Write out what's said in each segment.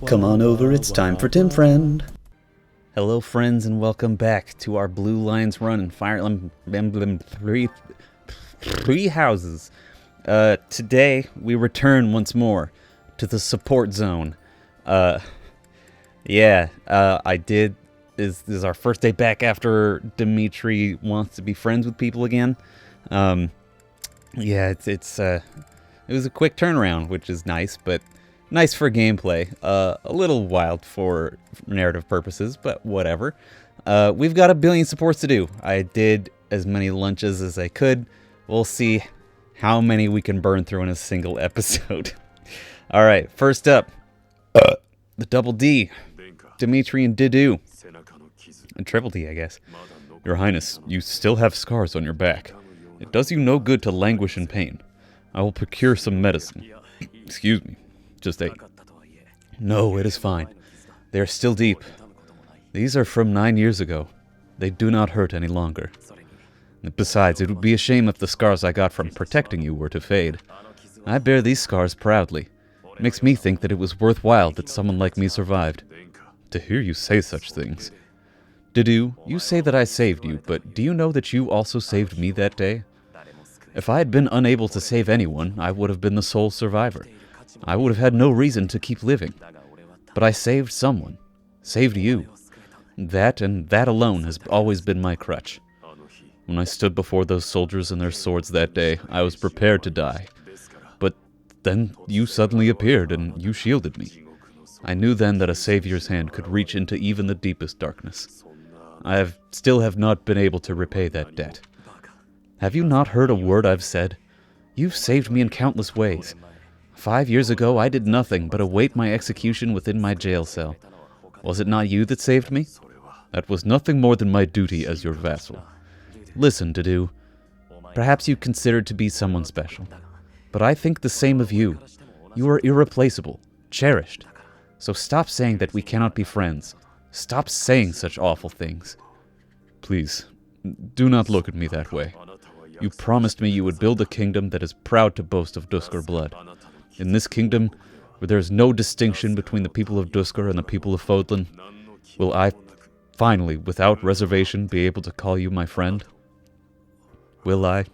Come on over, it's time for TimFriend. Hello friends, and welcome back to our Blue Lions Run and Fire Emblem Three Houses. Today, we return once more to the support zone. I did. This is our first day back after Dimitri wants to be friends with people again. It was a quick turnaround, which is nice, but nice for gameplay. A little wild for narrative purposes, but whatever. We've got a billion supports to do. I did as many lunches as I could. We'll see how many we can burn through in a single episode. Alright, first up, the Double D, Dimitri and Didu. And Triple D, I guess. Your Highness, you still have scars on your back. It does you no good to languish in pain. I will procure some medicine. Excuse me. Just ate. No, it is fine. They are still deep. These are from 9 years ago. They do not hurt any longer. Besides, it would be a shame if the scars I got from protecting you were to fade. I bear these scars proudly. It makes me think that it was worthwhile that someone like me survived. To hear you say such things. Didu, you say that I saved you, but do you know that you also saved me that day? If I had been unable to save anyone, I would have been the sole survivor. I would have had no reason to keep living. But I saved someone. Saved you. That and that alone has always been my crutch. When I stood before those soldiers and their swords that day, I was prepared to die. But then you suddenly appeared and you shielded me. I knew then that a savior's hand could reach into even the deepest darkness. I still have not been able to repay that debt. Have you not heard a word I've said? You've saved me in countless ways. 5 years ago, I did nothing but await my execution within my jail cell. Was it not you that saved me? That was nothing more than my duty as your vassal. Listen, Didu. Perhaps you considered to be someone special. But I think the same of you. You are irreplaceable, cherished. So stop saying that we cannot be friends. Stop saying such awful things. Please, do not look at me that way. You promised me you would build a kingdom that is proud to boast of Duskur blood. In this kingdom, where there is no distinction between the people of Duskur and the people of Fodlan, will I finally, without reservation, be able to call you my friend? Will I,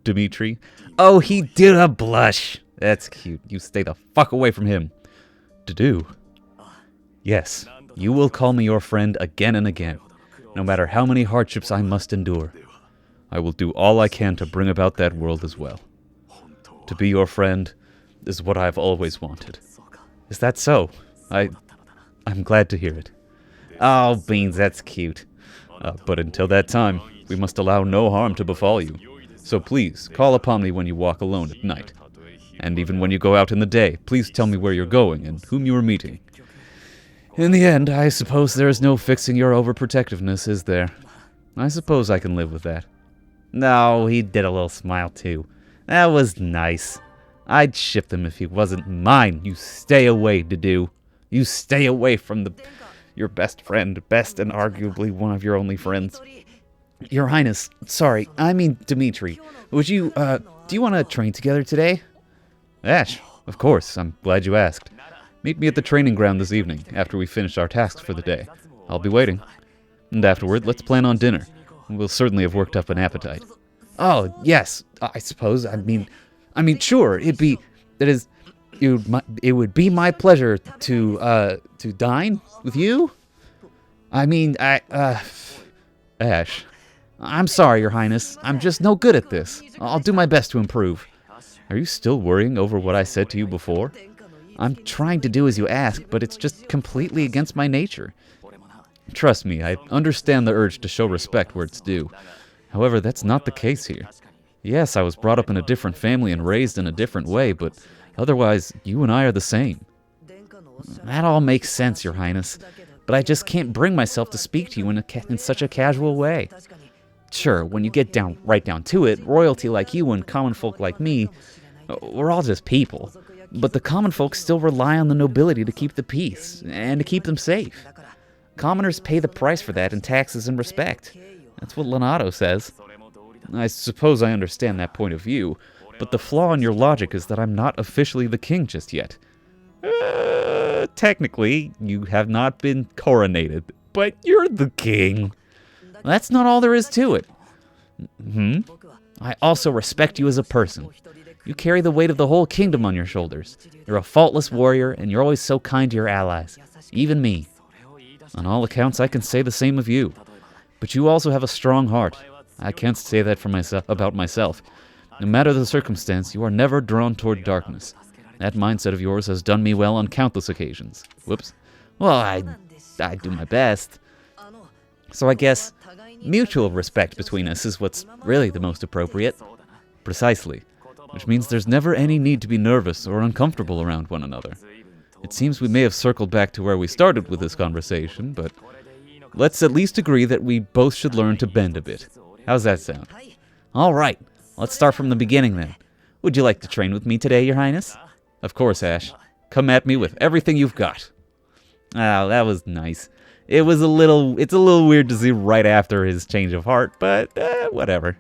Dimitri? Oh, he did a blush! That's cute. You stay the fuck away from him. Didu. Yes, you will call me your friend again and again, no matter how many hardships I must endure. I will do all I can to bring about that world as well. To be your friend is what I've always wanted. Is that so? I'm glad to hear it. Oh, Beans, that's cute. But until that time, we must allow no harm to befall you. So please, call upon me when you walk alone at night. And even when you go out in the day, please tell me where you're going and whom you are meeting. In the end, I suppose there is no fixing your overprotectiveness, is there? I suppose I can live with that. No, he did a little smile too. That was nice. I'd ship him if he wasn't mine. You stay away, Didu. You stay away from your best friend, best and arguably one of your only friends. Your Highness, sorry, I mean Dimitri. Would you, do you want to train together today? Ash, of course, I'm glad you asked. Meet me at the training ground this evening, after we finish our tasks for the day. I'll be waiting. And afterward, let's plan on dinner. We'll certainly have worked up an appetite. Oh, yes, I suppose. I mean, sure, it would be my pleasure to dine with you. Ash, I'm sorry, Your Highness. I'm just no good at this. I'll do my best to improve. Are you still worrying over what I said to you before? I'm trying to do as you ask, but it's just completely against my nature. Trust me, I understand the urge to show respect where it's due. However, that's not the case here. Yes, I was brought up in a different family and raised in a different way, but otherwise, you and I are the same. That all makes sense, Your Highness, but I just can't bring myself to speak to you in such a casual way. Sure, when you get right down to it, royalty like you and common folk like me, we're all just people. But the common folk still rely on the nobility to keep the peace, and to keep them safe. Commoners pay the price for that in taxes and respect. That's what Leonardo says. I suppose I understand that point of view, but the flaw in your logic is that I'm not officially the king just yet. Technically, you have not been coronated, but you're the king. That's not all there is to it. I also respect you as a person. You carry the weight of the whole kingdom on your shoulders. You're a faultless warrior, and you're always so kind to your allies, even me. On all accounts, I can say the same of you. But you also have a strong heart. I can't say that for about myself. No matter the circumstance, you are never drawn toward darkness. That mindset of yours has done me well on countless occasions. Whoops. Well, I do my best. So I guess mutual respect between us is what's really the most appropriate. Precisely. Which means there's never any need to be nervous or uncomfortable around one another. It seems we may have circled back to where we started with this conversation, but let's at least agree that we both should learn to bend a bit. How's that sound? All right, let's start from the beginning then. Would you like to train with me today, Your Highness? Of course, Ash. Come at me with everything you've got. Oh, that was nice. It's a little weird to see right after his change of heart, but whatever.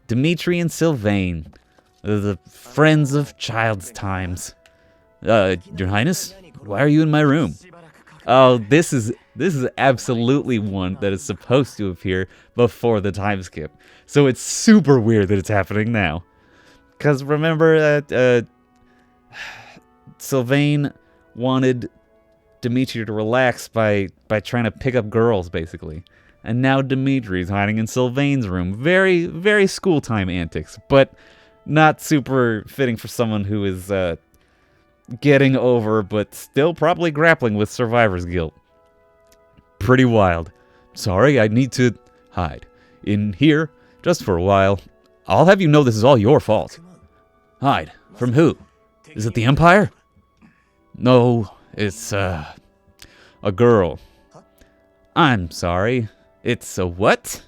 Dimitri and Sylvain, the friends of child's times. Your Highness, why are you in my room? Oh, this is absolutely one that is supposed to appear before the time skip. So it's super weird that it's happening now. Because remember that Sylvain wanted Dimitri to relax by trying to pick up girls, basically. And now Dimitri's hiding in Sylvain's room. Very, very school time antics, but not super fitting for someone who is getting over, but still probably grappling with survivor's guilt. Pretty wild. Sorry, I need to hide in here just for a while. I'll have you know this is all your fault. Hide? From who? Is it the Empire? No, it's a girl. I'm sorry. It's a what?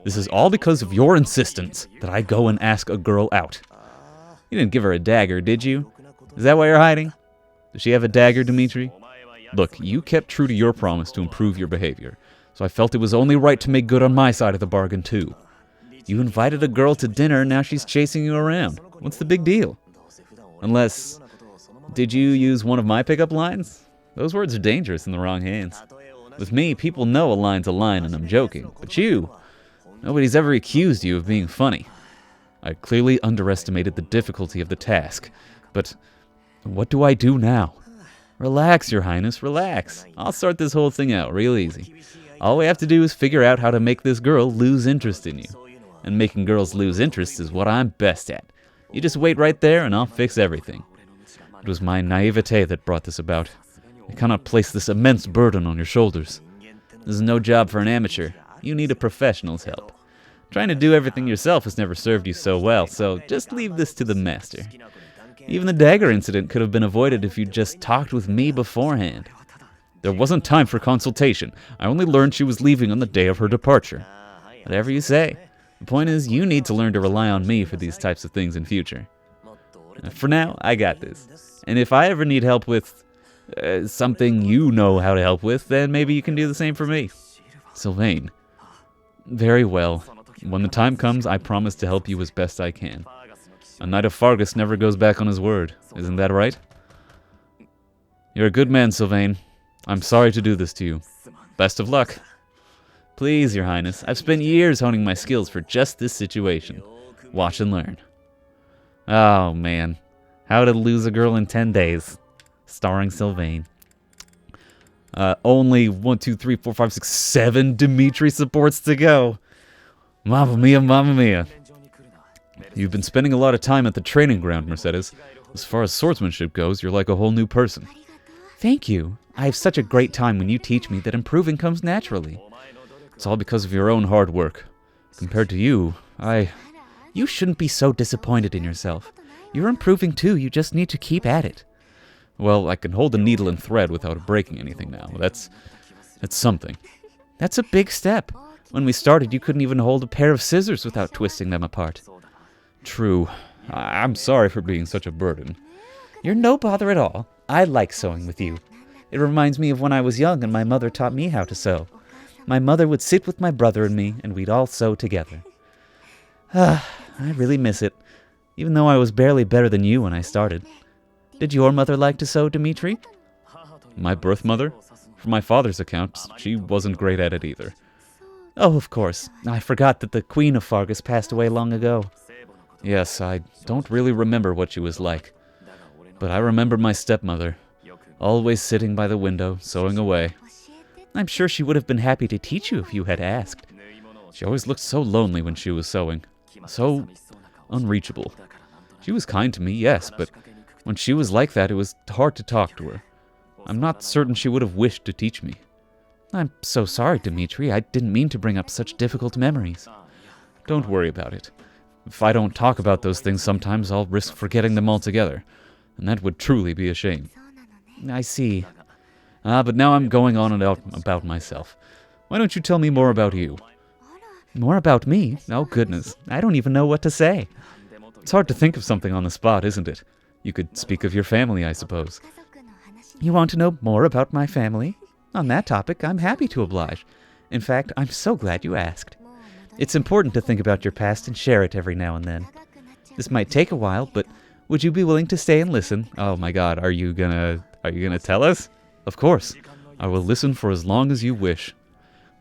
This is all because of your insistence that I go and ask a girl out. You didn't give her a dagger, did you? Is that why you're hiding? Does she have a dagger, Dimitri? Look, you kept true to your promise to improve your behavior, so I felt it was only right to make good on my side of the bargain, too. You invited a girl to dinner, now she's chasing you around. What's the big deal? Unless, did you use one of my pickup lines? Those words are dangerous in the wrong hands. With me, people know a line's a line and I'm joking, but you, nobody's ever accused you of being funny. I clearly underestimated the difficulty of the task, but what do I do now? Relax, Your Highness, relax. I'll sort this whole thing out real easy. All we have to do is figure out how to make this girl lose interest in you. And making girls lose interest is what I'm best at. You just wait right there and I'll fix everything. It was my naivete that brought this about. I cannot place this immense burden on your shoulders. This is no job for an amateur. You need a professional's help. Trying to do everything yourself has never served you so well, so just leave this to the master. Even the dagger incident could have been avoided if you'd just talked with me beforehand. There wasn't time for consultation. I only learned she was leaving on the day of her departure. Whatever you say. The point is, you need to learn to rely on me for these types of things in future. For now, I got this. And if I ever need help with something you know how to help with, then maybe you can do the same for me. Sylvain. Very well. When the time comes, I promise to help you as best I can. A knight of Fargus never goes back on his word. Isn't that right? You're a good man, Sylvain. I'm sorry to do this to you. Best of luck. Please, Your Highness. I've spent years honing my skills for just this situation. Watch and learn. Oh, man. How to Lose a Girl in 10 Days. Starring Sylvain. Only 1, 2, 3, 4, 5, 6, 7 Dimitri supports to go. Mamma mia, mamma mia. You've been spending a lot of time at the training ground, Mercedes. As far as swordsmanship goes, you're like a whole new person. Thank you. I have such a great time when you teach me that improving comes naturally. It's all because of your own hard work. Compared to you, You shouldn't be so disappointed in yourself. You're improving too, you just need to keep at it. Well, I can hold a needle and thread without breaking anything now. That's something. That's a big step. When we started, you couldn't even hold a pair of scissors without twisting them apart. True. I'm sorry for being such a burden. You're no bother at all. I like sewing with you. It reminds me of when I was young and my mother taught me how to sew. My mother would sit with my brother and me, and we'd all sew together. I really miss it, even though I was barely better than you when I started. Did your mother like to sew, Dimitri? My birth mother? From my father's accounts, she wasn't great at it either. Oh, of course. I forgot that the Queen of Fargus passed away long ago. Yes, I don't really remember what she was like. But I remember my stepmother, always sitting by the window, sewing away. I'm sure she would have been happy to teach you if you had asked. She always looked so lonely when she was sewing. So unreachable. She was kind to me, yes, but when she was like that, it was hard to talk to her. I'm not certain she would have wished to teach me. I'm so sorry, Dimitri. I didn't mean to bring up such difficult memories. Don't worry about it. If I don't talk about those things sometimes, I'll risk forgetting them altogether, and that would truly be a shame. I see. But now I'm going on and out about myself. Why don't you tell me more about you? More about me? Oh, goodness. I don't even know what to say. It's hard to think of something on the spot, isn't it? You could speak of your family, I suppose. You want to know more about my family? On that topic, I'm happy to oblige. In fact, I'm so glad you asked. It's important to think about your past and share it every now and then. This might take a while, but would you be willing to stay and listen? Oh my god, are you gonna tell us? Of course. I will listen for as long as you wish.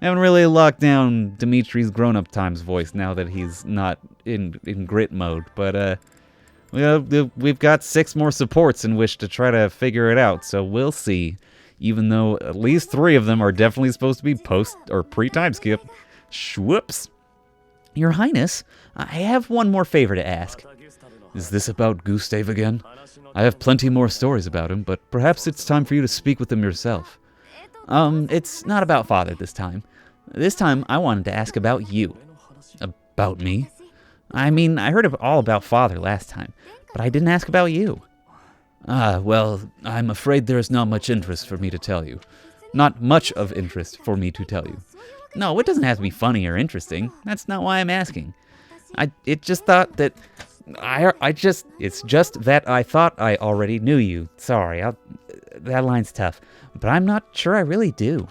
I haven't really locked down Dimitri's grown-up times voice now that he's not in grit mode, but we've got 6 more supports in which to try to figure it out, so we'll see. Even though at least 3 of them are definitely supposed to be post or pre-time skip. Whoops. Your Highness, I have one more favor to ask. Is this about Gustav again? I have plenty more stories about him, but perhaps it's time for you to speak with him yourself. It's not about Father this time. This time I wanted to ask about you. About me? I mean, I heard all about Father last time, but I didn't ask about you. Well, I'm afraid there is not much interest for me to tell you. Not much of interest for me to tell you. No, it doesn't have to be funny or interesting. That's not why I'm asking. It's just that I thought I already knew you. Sorry, that line's tough. But I'm not sure I really do.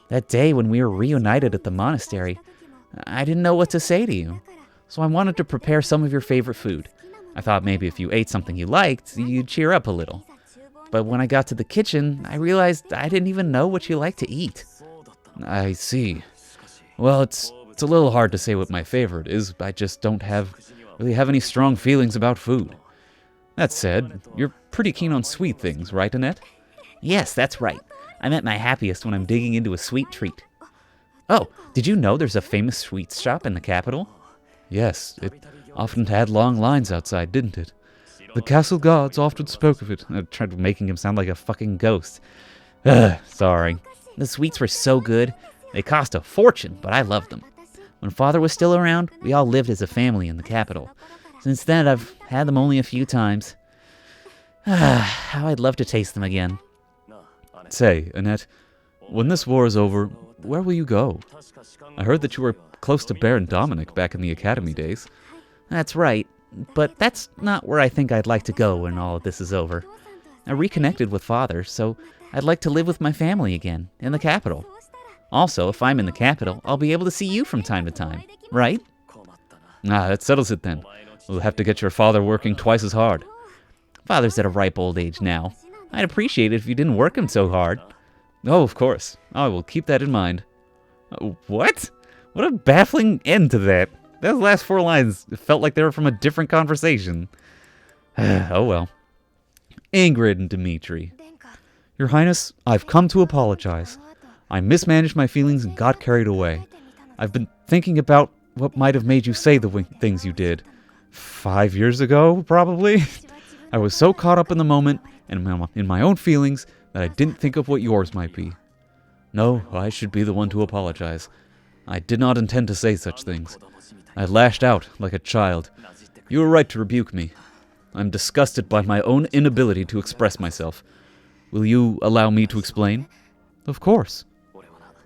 That day when we were reunited at the monastery, I didn't know what to say to you. So I wanted to prepare some of your favorite food. I thought maybe if you ate something you liked, you'd cheer up a little. But when I got to the kitchen, I realized I didn't even know what you like to eat. I see. Well, it's a little hard to say what my favorite is. I just don't really have any strong feelings about food. That said, you're pretty keen on sweet things, right, Annette? Yes, that's right. I'm at my happiest when I'm digging into a sweet treat. Oh, did you know there's a famous sweets shop in the capital? Yes, it often had long lines outside, didn't it? The castle guards often spoke of it. I tried making him sound like a fucking ghost. Sorry. The sweets were so good. They cost a fortune, but I loved them. When Father was still around, we all lived as a family in the capital. Since then, I've had them only a few times. How I'd love to taste them again. Say, Annette, when this war is over, where will you go? I heard that you were close to Baron Dominic back in the academy days. That's right, but that's not where I think I'd like to go when all of this is over. I reconnected with Father, so I'd like to live with my family again, in the capital. Also, if I'm in the capital, I'll be able to see you from time to time, right? That settles it then. We'll have to get your father working twice as hard. Father's at a ripe old age now. I'd appreciate it if you didn't work him so hard. Oh, of course. I will keep that in mind. What? What a baffling end to that. Those last 4 lines felt like they were from a different conversation. Oh well. Ingrid and Dimitri. Your Highness, I've come to apologize. I mismanaged my feelings and got carried away. I've been thinking about what might have made you say the things you did. 5 years ago, probably? I was so caught up in the moment and in my own feelings that I didn't think of what yours might be. No, I should be the one to apologize. I did not intend to say such things. I lashed out like a child. You were right to rebuke me. I'm disgusted by my own inability to express myself. Will you allow me to explain? Of course.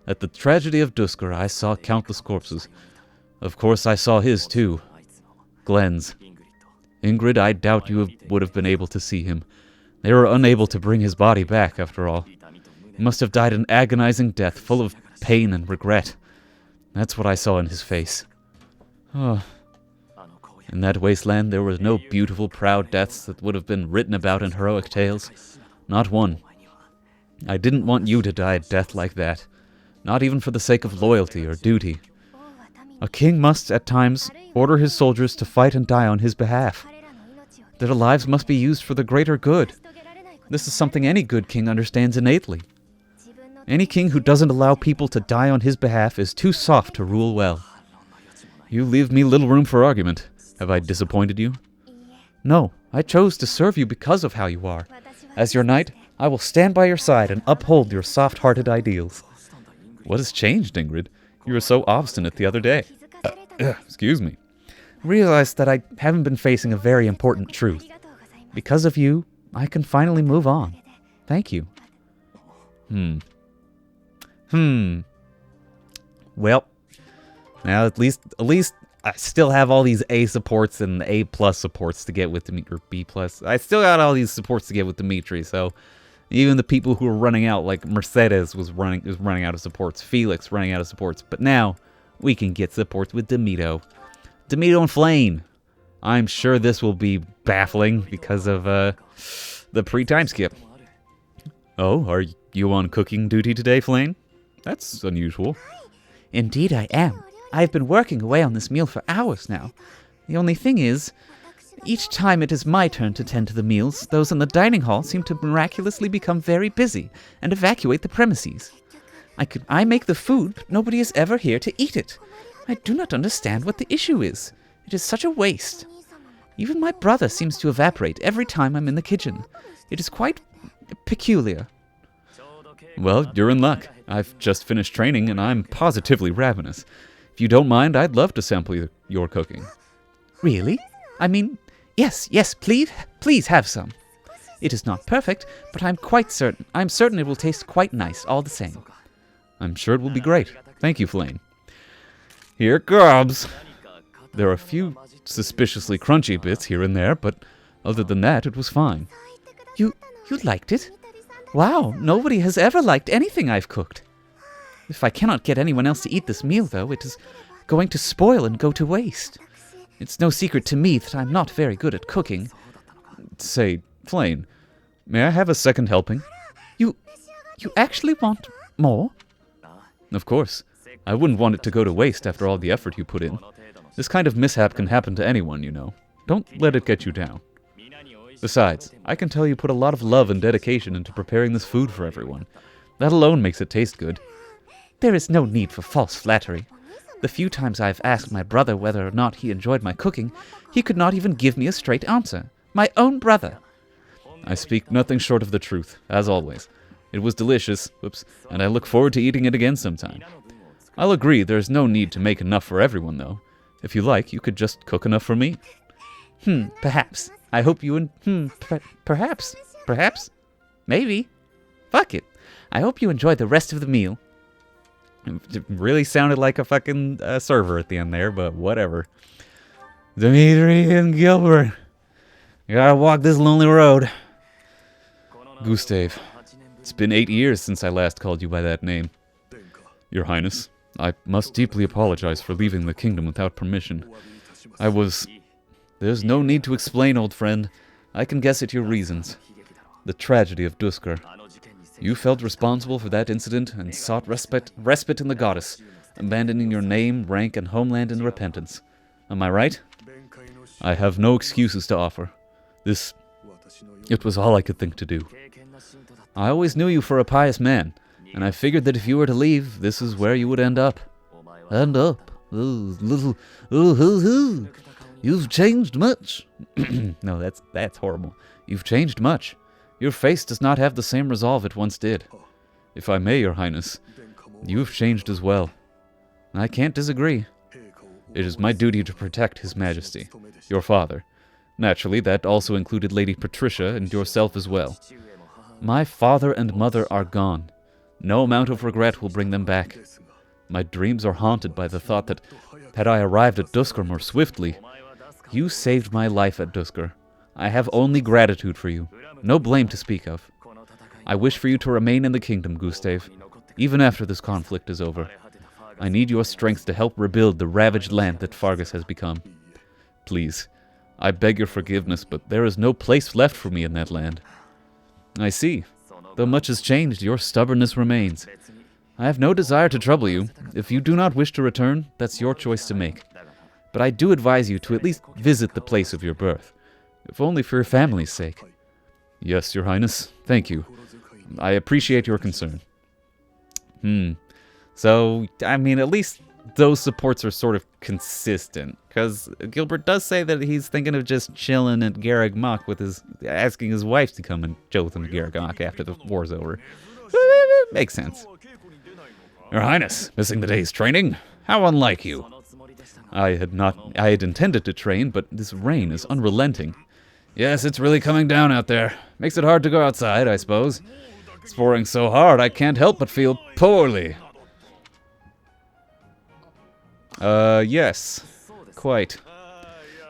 At the tragedy of Dusker, I saw countless corpses. Of course, I saw his too. Glenn's. Ingrid, I doubt you would have been able to see him. They were unable to bring his body back, after all. He must have died an agonizing death, full of pain and regret. That's what I saw in his face. Oh. In that wasteland there were no beautiful, proud deaths that would have been written about in heroic tales. Not one. I didn't want you to die a death like that. Not even for the sake of loyalty or duty. A king must, at times, order his soldiers to fight and die on his behalf. Their lives must be used for the greater good. This is something any good king understands innately. Any king who doesn't allow people to die on his behalf is too soft to rule well. You leave me little room for argument. Have I disappointed you? No, I chose to serve you because of how you are. As your knight, I will stand by your side and uphold your soft-hearted ideals. What has changed, Ingrid? You were so obstinate the other day. Excuse me. Realize that I haven't been facing a very important truth. Because of you, I can finally move on. Thank you. Well, now at least I still have all these A supports and A plus supports to get with Dimitri, or B plus. I still got all these supports to get with Dimitri, so even the people who are running out, like Mercedes was running out of supports, Felix running out of supports, but now we can get supports with Demito and Flane. I'm sure this will be baffling because of the pre-time skip. Oh, are you on cooking duty today, Flane? That's unusual. Indeed I am. I've been working away on this meal for hours now. The only thing is, each time it is my turn to tend to the meals, those in the dining hall seem to miraculously become very busy and evacuate the premises. I make the food, but nobody is ever here to eat it. I do not understand what the issue is. It is such a waste. Even my brother seems to evaporate every time I'm in the kitchen. It is quite peculiar. Well, you're in luck. I've just finished training and I'm positively ravenous. If you don't mind, I'd love to sample your cooking. Really? I mean, yes, please have some. It is not perfect, but I'm certain it will taste quite nice all the same. I'm sure it will be great. Thank you, Flane. Here it comes. There are a few suspiciously crunchy bits here and there, but other than that, it was fine. You liked it? Wow, nobody has ever liked anything I've cooked. If I cannot get anyone else to eat this meal, though, it is going to spoil and go to waste. It's no secret to me that I'm not very good at cooking. Say, Flane, may I have a second helping? You actually want more? Of course. I wouldn't want it to go to waste after all the effort you put in. This kind of mishap can happen to anyone, you know. Don't let it get you down. Besides, I can tell you put a lot of love and dedication into preparing this food for everyone. That alone makes it taste good. There is no need for false flattery. The few times I've asked my brother whether or not he enjoyed my cooking, he could not even give me a straight answer. My own brother. I speak nothing short of the truth, as always. It was delicious, and I look forward to eating it again sometime. I'll agree there's no need to make enough for everyone, though. If you like, you could just cook enough for me. Perhaps. I hope you perhaps. Maybe. Fuck it. I hope you enjoy the rest of the meal. It really sounded like a fucking server at the end there, but whatever. Dimitri and Gilbert. You gotta walk this lonely road. Gustave, it's been 8 years since I last called you by that name. Your Highness, I must deeply apologize for leaving the kingdom without permission. There's no need to explain, old friend. I can guess at your reasons. The tragedy of Duskar. You felt responsible for that incident and sought respite in the goddess, abandoning your name, rank, and homeland in repentance. Am I right? I have no excuses to offer. It was all I could think to do. I always knew you for a pious man, and I figured that if you were to leave, this is where you would end up. End up? You've changed much. No, that's horrible. You've changed much. Your face does not have the same resolve it once did. If I may, Your Highness, you've changed as well. I can't disagree. It is my duty to protect His Majesty, your father. Naturally, that also included Lady Patricia and yourself as well. My father and mother are gone. No amount of regret will bring them back. My dreams are haunted by the thought that, had I arrived at Duskar more swiftly, you saved my life at Duskar. I have only gratitude for you, no blame to speak of. I wish for you to remain in the kingdom, Gustave, even after this conflict is over. I need your strength to help rebuild the ravaged land that Fargus has become. Please, I beg your forgiveness, but there is no place left for me in that land. I see. Though much has changed, your stubbornness remains. I have no desire to trouble you. If you do not wish to return, that's your choice to make. But I do advise you to at least visit the place of your birth, if only for your family's sake. Yes, Your Highness. Thank you. I appreciate your concern. So, I mean, at least those supports are sort of consistent. Because Gilbert does say that he's thinking of just chilling at Garreg Mach with asking his wife to come and chill with him at Garreg Mach after the war's over. Makes sense. Your Highness, missing the day's training? How unlike you. I had intended to train, but this rain is unrelenting. Yes, it's really coming down out there. Makes it hard to go outside, I suppose. It's pouring so hard I can't help but feel poorly. Yes. Quite.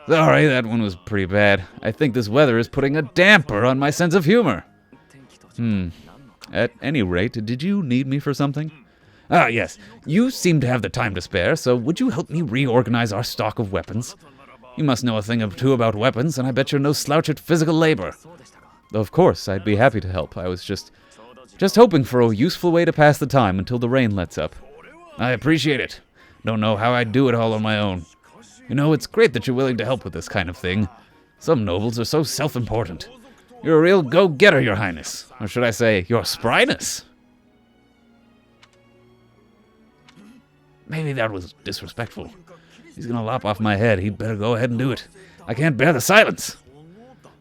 Sorry, that one was pretty bad. I think this weather is putting a damper on my sense of humor. At any rate, did you need me for something? Ah, yes. You seem to have the time to spare, so would you help me reorganize our stock of weapons? You must know a thing or two about weapons, and I bet you're no slouch at physical labor. Of course, I'd be happy to help. I was just hoping for a useful way to pass the time until the rain lets up. I appreciate it. Don't know how I'd do it all on my own. You know, it's great that you're willing to help with this kind of thing. Some nobles are so self-important. You're a real go-getter, Your Highness. Or should I say, your spryness. Maybe that was disrespectful. He's gonna lop off my head. He'd better go ahead and do it. I can't bear the silence.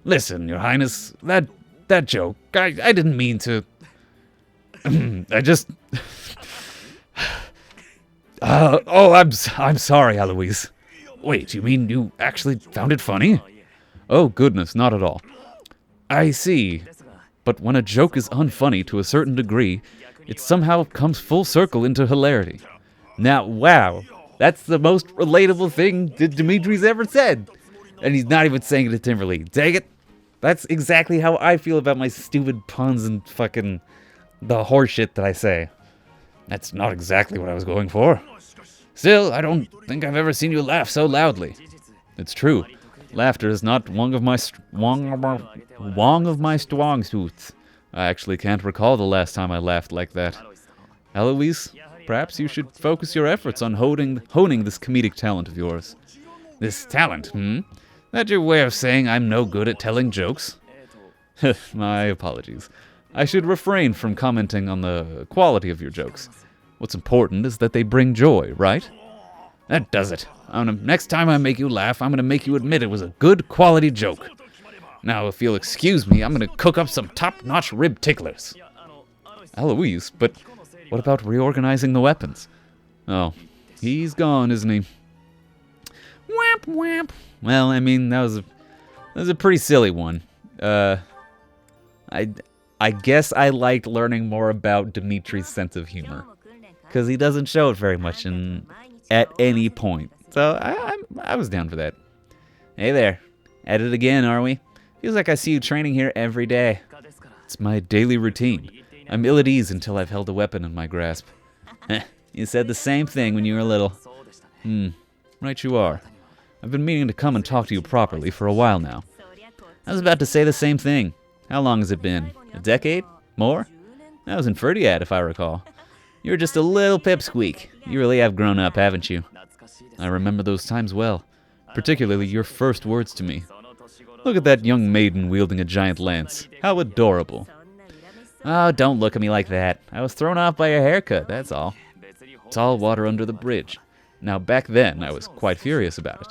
Listen, Your Highness, that joke, I didn't mean to... I just... I'm sorry, Eloise. Wait, you mean you actually found it funny? Oh, goodness, not at all. I see. But when a joke is unfunny to a certain degree, it somehow comes full circle into hilarity. Now, wow, that's the most relatable thing that Dimitri's ever said. And he's not even saying it to Timberly. Dang it. That's exactly how I feel about my stupid puns and fucking the horseshit that I say. That's not exactly what I was going for. Still, I don't think I've ever seen you laugh so loudly. It's true. Laughter is not one of my strong suits. I actually can't recall the last time I laughed like that. Eloise, perhaps you should focus your efforts on honing this comedic talent of yours. This talent, That your way of saying I'm no good at telling jokes? My apologies. I should refrain from commenting on the quality of your jokes. What's important is that they bring joy, right? That does it. Next time I make you laugh, I'm going to make you admit it was a good quality joke. Now, if you'll excuse me, I'm going to cook up some top-notch rib ticklers. Eloise, but what about reorganizing the weapons? Oh, he's gone, isn't he? Whamp, whamp. Well, I mean, that was a pretty silly one. I guess I liked learning more about Dimitri's sense of humor, because he doesn't show it very much at any point. So I was down for that. Hey there, at it again, are we? Feels like I see you training here every day. It's my daily routine. I'm ill at ease until I've held a weapon in my grasp. You said the same thing when you were little. Right you are. I've been meaning to come and talk to you properly for a while now. I was about to say the same thing. How long has it been? A decade? More? That was in Ferdiad, if I recall. You were just a little pipsqueak. You really have grown up, haven't you? I remember those times well, particularly your first words to me. Look at that young maiden wielding a giant lance. How adorable. Oh, don't look at me like that. I was thrown off by your haircut, that's all. It's all water under the bridge. Now, back then, I was quite furious about it.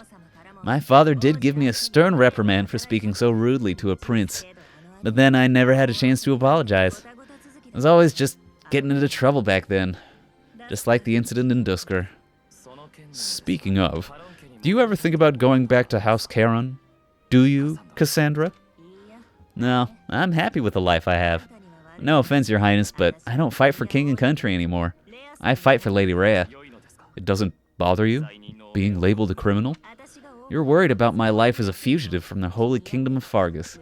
My father did give me a stern reprimand for speaking so rudely to a prince, but then I never had a chance to apologize. I was always just getting into trouble back then, just like the incident in Dusker. Speaking of, do you ever think about going back to House Charon? Do you, Cassandra? No, I'm happy with the life I have. No offense, Your Highness, but I don't fight for king and country anymore. I fight for Lady Rhea. It doesn't bother you, being labeled a criminal? You're worried about my life as a fugitive from the holy kingdom of Fargus.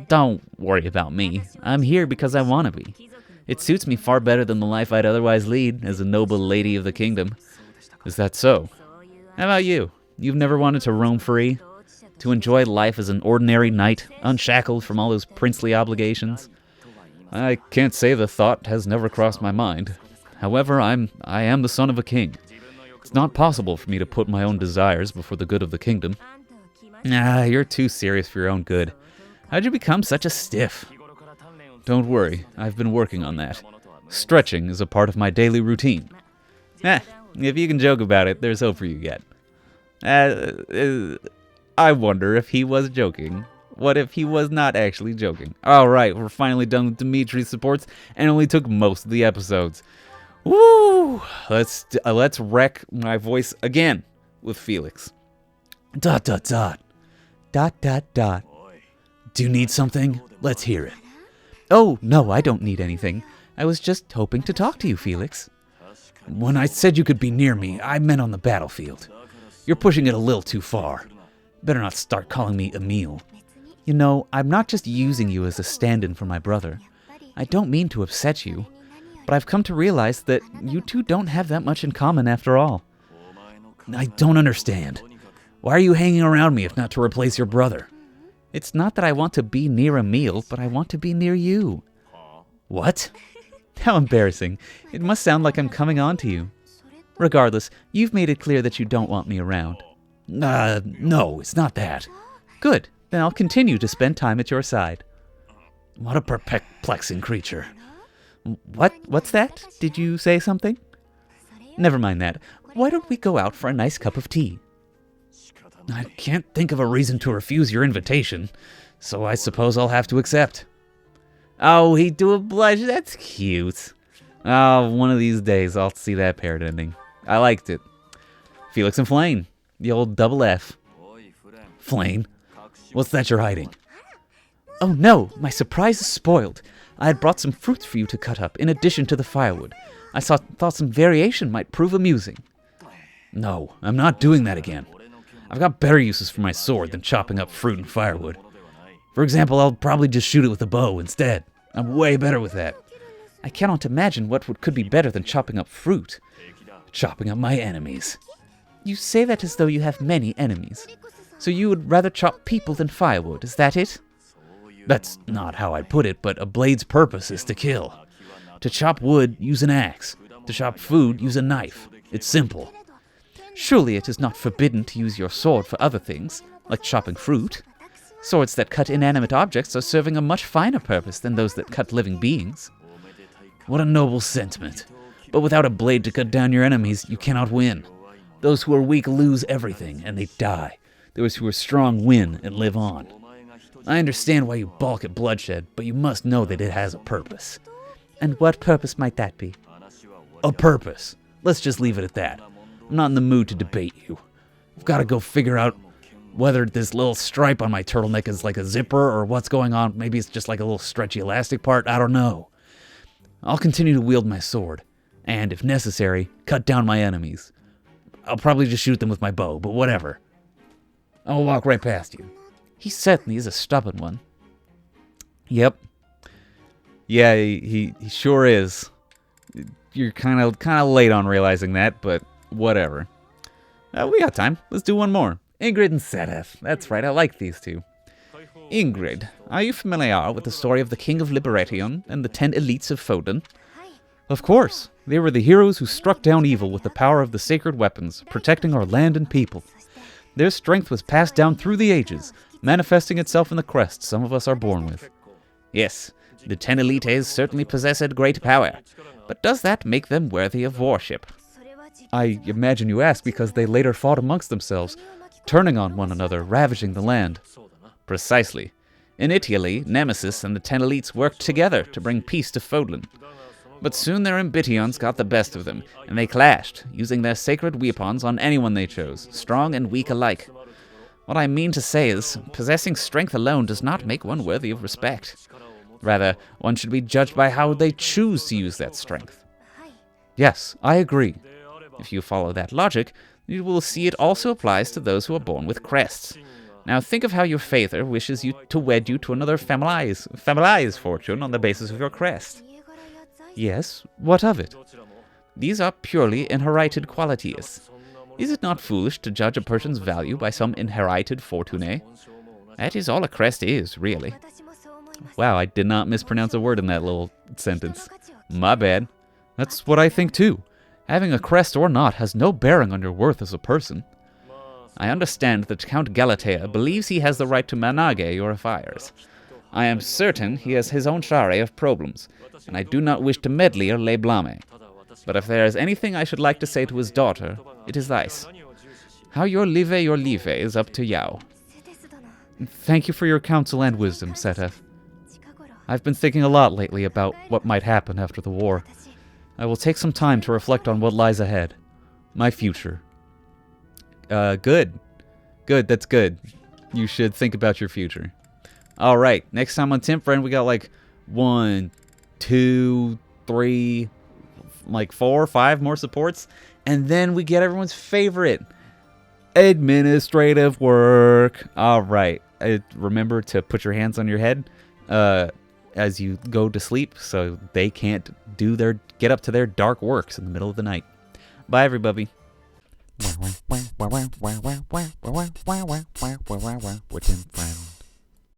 Don't worry about me. I'm here because I want to be. It suits me far better than the life I'd otherwise lead as a noble lady of the kingdom. Is that so? How about you? You've never wanted to roam free? To enjoy life as an ordinary knight, unshackled from all those princely obligations? I can't say the thought has never crossed my mind. However, I am the son of a king. It's not possible for me to put my own desires before the good of the kingdom. Ah, you're too serious for your own good. How'd you become such a stiff? Don't worry, I've been working on that. Stretching is a part of my daily routine. If you can joke about it, there's hope for you yet. I wonder if he was joking. What if he was not actually joking? Alright, we're finally done with Dimitri's supports, and it only took most of the episodes. Woo! Let's wreck my voice again with Felix. ... Do you need something? Let's hear it. Oh, no, I don't need anything. I was just hoping to talk to you, Felix. When I said you could be near me, I meant on the battlefield. You're pushing it a little too far. Better not start calling me Emile. You know, I'm not just using you as a stand-in for my brother. I don't mean to upset you, but I've come to realize that you two don't have that much in common after all. I don't understand. Why are you hanging around me if not to replace your brother? It's not that I want to be near Emile, but I want to be near you. What? How embarrassing. It must sound like I'm coming on to you. Regardless, you've made it clear that you don't want me around. No, it's not that. Good, then I'll continue to spend time at your side. What a perplexing creature. What's that? Did you say something? Never mind that. Why don't we go out for a nice cup of tea? I can't think of a reason to refuse your invitation, so I suppose I'll have to accept. Oh, he do a blush. That's cute. Oh, one of these days I'll see that parrot ending. I liked it. Felix and Flane. The old double F. Flane, what's that you're hiding? Oh no, my surprise is spoiled. I had brought some fruits for you to cut up, in addition to the firewood. I thought some variation might prove amusing. No, I'm not doing that again. I've got better uses for my sword than chopping up fruit and firewood. For example, I'll probably just shoot it with a bow instead. I'm way better with that. I cannot imagine what could be better than chopping up fruit. Chopping up my enemies. You say that as though you have many enemies. So you would rather chop people than firewood, is that it? That's not how I put it, but a blade's purpose is to kill. To chop wood, use an axe. To chop food, use a knife. It's simple. Surely it is not forbidden to use your sword for other things, like chopping fruit. Swords that cut inanimate objects are serving a much finer purpose than those that cut living beings. What a noble sentiment. But without a blade to cut down your enemies, you cannot win. Those who are weak lose everything, and they die. Those who are strong win and live on. I understand why you balk at bloodshed, but you must know that it has a purpose. And what purpose might that be? A purpose. Let's just leave it at that. I'm not in the mood to debate you. I've got to go figure out whether this little stripe on my turtleneck is like a zipper or what's going on. Maybe it's just like a little stretchy elastic part. I don't know. I'll continue to wield my sword, and if necessary, cut down my enemies. I'll probably just shoot them with my bow, but whatever. I'll walk right past you. He certainly is a stubborn one. Yep. Yeah, he sure is. You're kind of late on realizing that, but whatever. We got time. Let's do one more. Ingrid and Sedef. That's right, I like these two. Ingrid, are you familiar with the story of the King of Liberation and the 10 elites of Foden? Of course. They were the heroes who struck down evil with the power of the sacred weapons, protecting our land and people. Their strength was passed down through the ages, manifesting itself in the crest some of us are born with. Yes, the 10 elites certainly possessed great power, but does that make them worthy of worship? I imagine you ask because they later fought amongst themselves, turning on one another, ravaging the land. Precisely. In Italy, Nemesis and the 10 elites worked together to bring peace to Fodlan. But soon their ambitions got the best of them, and they clashed, using their sacred weapons on anyone they chose, strong and weak alike. What I mean to say is, possessing strength alone does not make one worthy of respect. Rather, one should be judged by how they choose to use that strength. Yes, I agree. If you follow that logic, you will see it also applies to those who are born with crests. Now think of how your father wishes you to wed you to another family's fortune on the basis of your crest. Yes, what of it? These are purely inherited qualities. Is it not foolish to judge a person's value by some inherited fortune? That is all a crest is, really. Wow, I did not mispronounce a word in that little sentence. My bad. That's what I think too. Having a crest or not has no bearing on your worth as a person. I understand that Count Galatea believes he has the right to manage your affairs. I am certain he has his own share of problems, and I do not wish to meddle or lay blame. But if there is anything I should like to say to his daughter, it is this. How your live is up to you. Thank you for your counsel and wisdom, Setef. I've been thinking a lot lately about what might happen after the war. I will take some time to reflect on what lies ahead. My future. Good. Good, that's good. You should think about your future. Alright, next time on TimFriends, we got like 1, 2, 3, like 4 or 5 more supports. And then we get everyone's favorite. Administrative work. Alright, remember to put your hands on your head as you go to sleep so they can't get up to their dark works in the middle of the night. Bye, everybody. We're TimFriends.